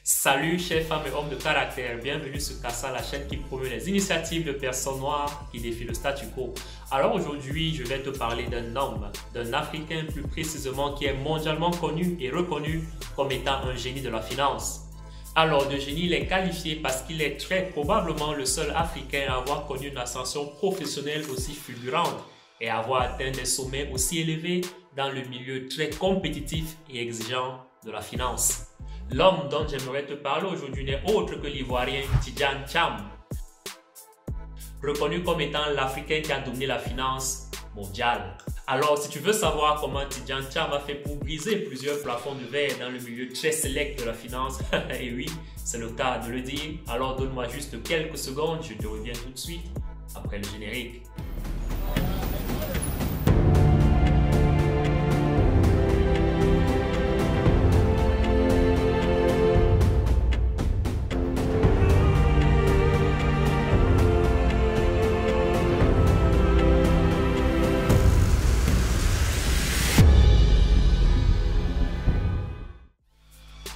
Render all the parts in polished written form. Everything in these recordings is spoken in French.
Salut chers femmes et hommes de caractère, bienvenue sur Casa, la chaîne qui promeut les initiatives de personnes noires qui défient le statu quo. Alors aujourd'hui, je vais te parler d'un homme, d'un Africain plus précisément, qui est mondialement connu et reconnu comme étant un génie de la finance. Alors de génie, il est qualifié parce qu'il est très probablement le seul Africain à avoir connu une ascension professionnelle aussi fulgurante et à avoir atteint des sommets aussi élevés dans le milieu très compétitif et exigeant de la finance. L'homme dont j'aimerais te parler aujourd'hui n'est autre que l'Ivoirien Tidjane Thiam, reconnu comme étant l'Africain qui a dominé la finance mondiale. Alors, si tu veux savoir comment Tidjane Thiam a fait pour briser plusieurs plafonds de verre dans le milieu très sélect de la finance, et oui, c'est le cas de le dire, alors donne-moi juste quelques secondes, je te reviens tout de suite après le générique.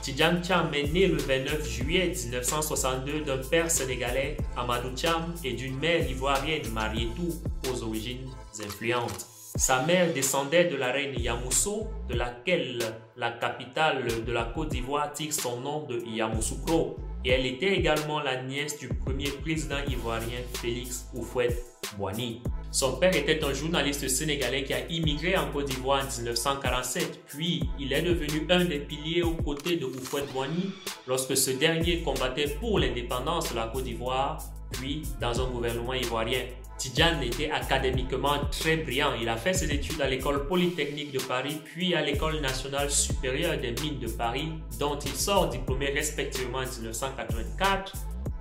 Tidjane Thiam est né le 29 juillet 1962 d'un père sénégalais, Amadou Thiam, et d'une mère ivoirienne, Marietou, aux origines influentes. Sa mère descendait de la reine Yamoussoukro, de laquelle la capitale de la Côte d'Ivoire tire son nom de Yamoussoukro, et elle était également la nièce du premier président ivoirien Félix Houphouët-Boigny. Son père était un journaliste sénégalais qui a immigré en Côte d'Ivoire en 1947, puis il est devenu un des piliers aux côtés de Houphouët-Boigny lorsque ce dernier combattait pour l'indépendance de la Côte d'Ivoire, puis dans un gouvernement ivoirien. Tidjane était académiquement très brillant. Il a fait ses études à l'école polytechnique de Paris, puis à l'école nationale supérieure des mines de Paris, dont il sort diplômé respectivement en 1984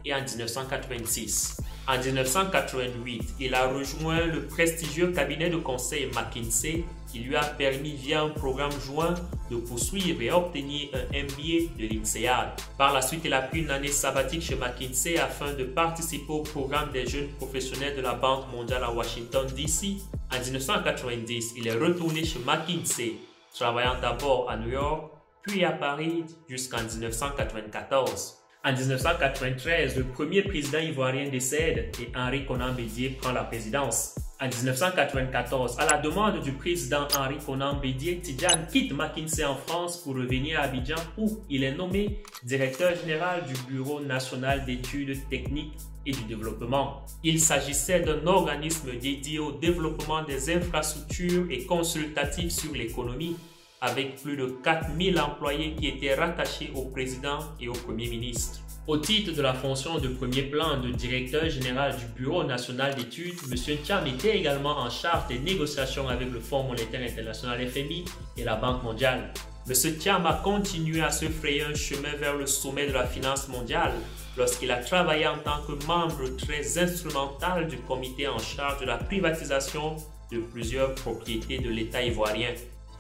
et en 1986. En 1988, il a rejoint le prestigieux cabinet de conseil McKinsey qui lui a permis via un programme joint de poursuivre et obtenir un MBA de l'INSEAD. Par la suite, il a pris une année sabbatique chez McKinsey afin de participer au programme des jeunes professionnels de la Banque mondiale à Washington DC. En 1990, il est retourné chez McKinsey, travaillant d'abord à New York, puis à Paris jusqu'en 1994. En 1993, le premier président ivoirien décède et Henri Konan Bédié prend la présidence. En 1994, à la demande du président Henri Konan Bédié, Tidjane quitte McKinsey en France pour revenir à Abidjan où il est nommé directeur général du Bureau national d'études techniques et du développement. Il s'agissait d'un organisme dédié au développement des infrastructures et consultatif sur l'économie, avec plus de 4000 employés qui étaient rattachés au président et au premier ministre. Au titre de la fonction de premier plan de directeur général du Bureau national d'études, M. Thiam était également en charge des négociations avec le Fonds monétaire international FMI et la Banque mondiale. M. Thiam a continué à se frayer un chemin vers le sommet de la finance mondiale lorsqu'il a travaillé en tant que membre très instrumental du comité en charge de la privatisation de plusieurs propriétés de l'État ivoirien.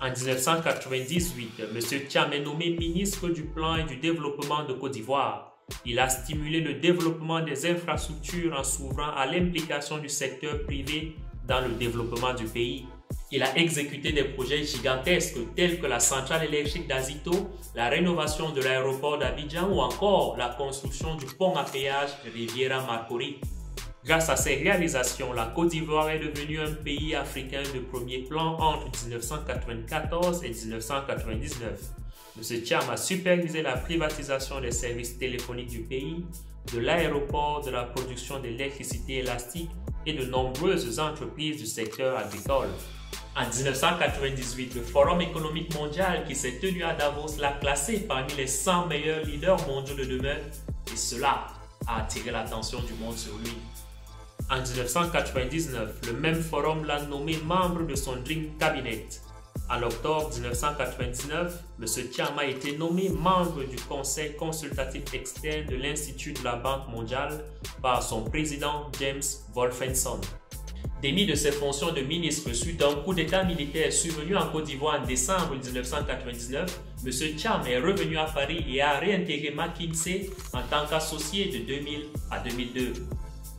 En 1998, M. Thiam est nommé ministre du Plan et du Développement de Côte d'Ivoire. Il a stimulé le développement des infrastructures en s'ouvrant à l'implication du secteur privé dans le développement du pays. Il a exécuté des projets gigantesques tels que la centrale électrique d'Azito, la rénovation de l'aéroport d'Abidjan ou encore la construction du pont à péage Riviera Marcory. Grâce à ces réalisations, la Côte d'Ivoire est devenue un pays africain de premier plan entre 1994 et 1999. M. Thiam a supervisé la privatisation des services téléphoniques du pays, de l'aéroport, de la production d'électricité élastique et de nombreuses entreprises du secteur agricole. En 1998, le Forum économique mondial qui s'est tenu à Davos l'a classé parmi les 100 meilleurs leaders mondiaux de demain et cela a attiré l'attention du monde sur lui. En 1999, le même forum l'a nommé membre de son Dream Cabinet. En octobre 1999, M. Thiam a été nommé membre du conseil consultatif externe de l'Institut de la Banque mondiale par son président James Wolfensohn. Démis de ses fonctions de ministre suite à un coup d'État militaire survenu en Côte d'Ivoire en décembre 1999, M. Thiam est revenu à Paris et a réintégré McKinsey en tant qu'associé de 2000 à 2002.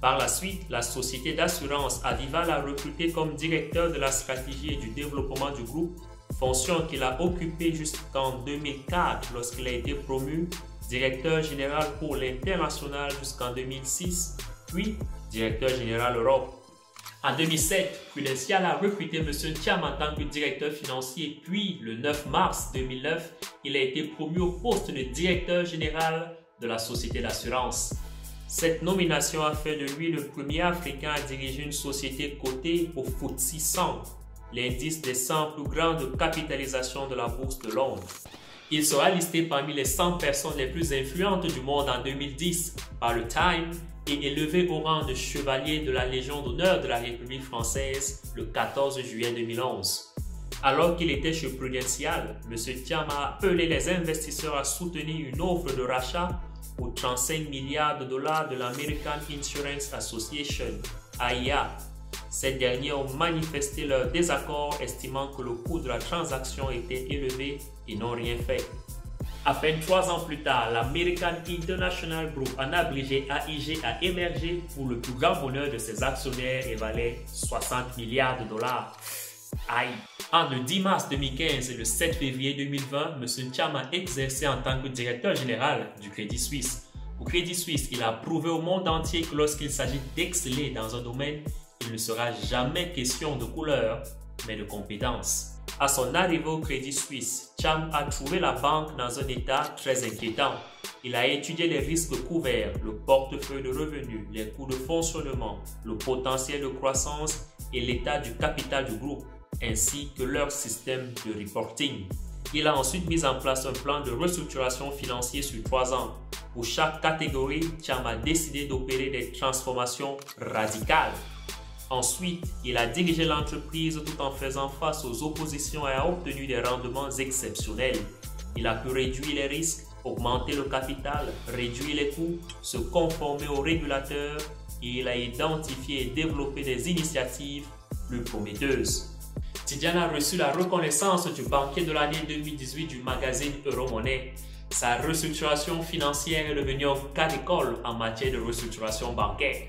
Par la suite, la société d'assurance Aviva l'a recruté comme directeur de la stratégie et du développement du groupe, fonction qu'il a occupée jusqu'en 2004 lorsqu'il a été promu directeur général pour l'international jusqu'en 2006, puis directeur général Europe. En 2007, Prudential a recruté M. Thiam en tant que directeur financier, puis le 9 mars 2009, il a été promu au poste de directeur général de la société d'assurance. Cette nomination a fait de lui le premier Africain à diriger une société cotée au FTSE 100, l'indice des 100 plus grandes capitalisations de la bourse de Londres. Il sera listé parmi les 100 personnes les plus influentes du monde en 2010 par le Time et élevé au rang de chevalier de la Légion d'honneur de la République française le 14 juillet 2011. Alors qu'il était chez Prudential, M. Thiam a appelé les investisseurs à soutenir une offre de rachat pour 35 milliards de dollars de l'American Insurance Association, AIA. Ces derniers ont manifesté leur désaccord, estimant que le coût de la transaction était élevé et n'ont rien fait. À peine 3 ans plus tard, l'American International Group, en abrégé AIG, a émergé pour le plus grand bonheur de ses actionnaires et valait 60 milliards de dollars. Aïe! Entre le 10 mars 2015 et le 7 février 2020, M. Thiam a exercé en tant que directeur général du Crédit Suisse. Au Crédit Suisse, il a prouvé au monde entier que lorsqu'il s'agit d'exceller dans un domaine, il ne sera jamais question de couleur, mais de compétence. À son arrivée au Crédit Suisse, Thiam a trouvé la banque dans un état très inquiétant. Il a étudié les risques couverts, le portefeuille de revenus, les coûts de fonctionnement, le potentiel de croissance et l'état du capital du groupe, ainsi que leur système de reporting. Il a ensuite mis en place un plan de restructuration financière sur 3 ans. Pour chaque catégorie, Thiam a décidé d'opérer des transformations radicales. Ensuite, il a dirigé l'entreprise tout en faisant face aux oppositions et a obtenu des rendements exceptionnels. Il a pu réduire les risques, augmenter le capital, réduire les coûts, se conformer aux régulateurs et il a identifié et développé des initiatives plus prometteuses. Tidjane a reçu la reconnaissance du banquier de l'année 2018 du magazine Euromoney. Sa restructuration financière est devenue un cas d'école en matière de restructuration bancaire.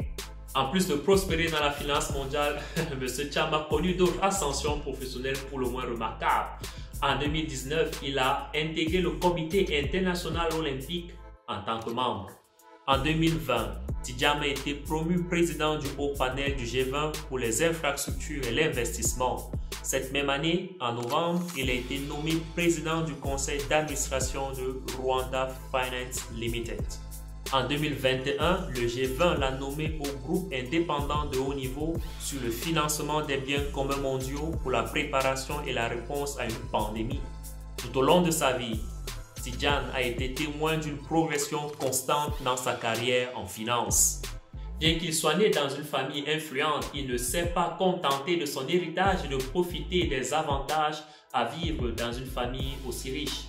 En plus de prospérer dans la finance mondiale, M. Thiam a connu d'autres ascensions professionnelles pour le moins remarquables. En 2019, il a intégré le Comité international olympique en tant que membre. En 2020, Tidjane a été promu président du haut panel du G20 pour les infrastructures et l'investissement. Cette même année, en novembre, il a été nommé président du conseil d'administration de Rwanda Finance Limited. En 2021, le G20 l'a nommé au groupe indépendant de haut niveau sur le financement des biens communs mondiaux pour la préparation et la réponse à une pandémie. Tout au long de sa vie, Tidjane a été témoin d'une progression constante dans sa carrière en finance. Bien qu'il soit né dans une famille influente, il ne s'est pas contenté de son héritage et de profiter des avantages à vivre dans une famille aussi riche.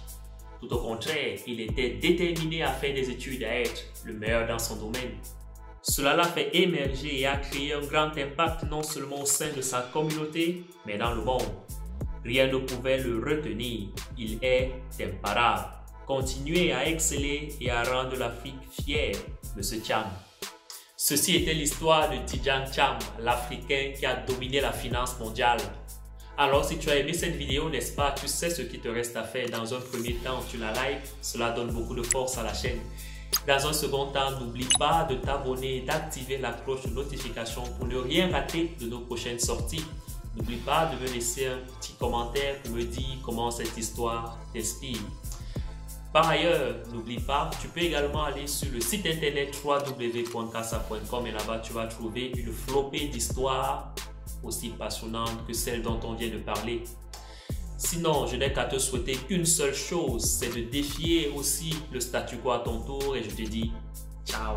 Tout au contraire, il était déterminé à faire des études et à être le meilleur dans son domaine. Cela l'a fait émerger et a créé un grand impact non seulement au sein de sa communauté, mais dans le monde. Rien ne pouvait le retenir, il est imparable. Continuez à exceller et à rendre l'Afrique fière, M. Thiam. Ceci était l'histoire de Tidjane Thiam, l'Africain qui a dominé la finance mondiale. Alors si tu as aimé cette vidéo, n'est-ce pas, tu sais ce qu'il te reste à faire. Dans un premier temps, tu la likes, cela donne beaucoup de force à la chaîne. Dans un second temps, n'oublie pas de t'abonner et d'activer la cloche de notification pour ne rien rater de nos prochaines sorties. N'oublie pas de me laisser un petit commentaire pour me dire comment cette histoire t'inspire. Par ailleurs, n'oublie pas, tu peux également aller sur le site internet www.casa.com et là-bas tu vas trouver une flopée d'histoires aussi passionnantes que celles dont on vient de parler. Sinon, je n'ai qu'à te souhaiter qu'une seule chose, c'est de défier aussi le statu quo à ton tour et je te dis ciao.